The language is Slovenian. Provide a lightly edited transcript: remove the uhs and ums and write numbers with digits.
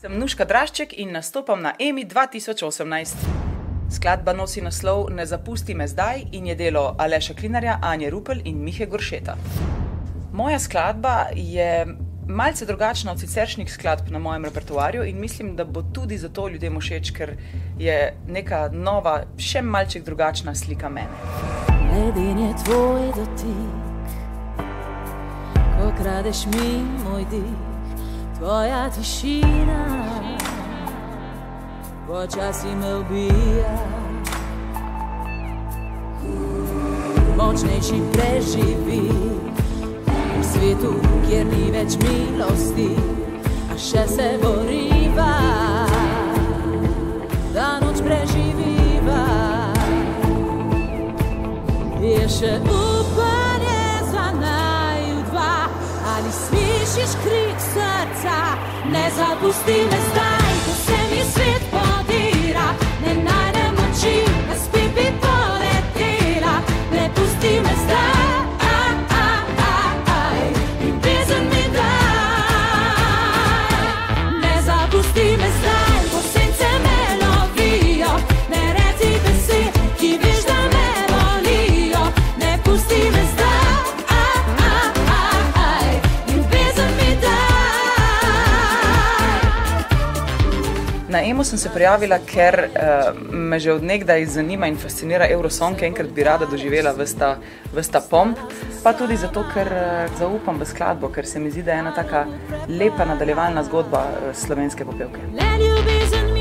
Sem Nuška Drašček in nastopam na EMI 2018. Skladba nosi naslov Ne zapusti me zdaj in je delo Aleša Klinarja, Anje Rupel in Mihe Goršeta. Moja skladba je malce drugačna od siceršnjih skladb na mojem repertoarju in mislim, da bo tudi zato ljudem všeč, ker je neka nova, še malček drugačna slika mene. Ledin je tvoj dotik, ko kradeš mi moj dih, tvoja tišina počasi me ubija. Močnejši preživi v svetu, kjer ni več milosti, a še se boriva, da noč preživiva. Je še upanje za naju dva, ali slišiš krik srca? Ne zapusti me zdaj, ko se mi svet podira, ne najdem moči, da spet bi poletela. Ne pusti me zdaj, in bezen mi daj. Ne zapusti me zdaj, ko sence me lovijo, ne reci besed, ki veš, da me bolijo. Ne pusti me zdaj, in bezen mi daj. Na EMO sem se prijavila, ker me že od nekdaj zanima in fascinira Eurosong, enkrat bi rada doživela ves ta pomp, pa tudi zato, ker zaupam v skladbo, ker se mi zdi, da je ena taka lepa nadaljevalna zgodba slovenske popevke. Le ljubezen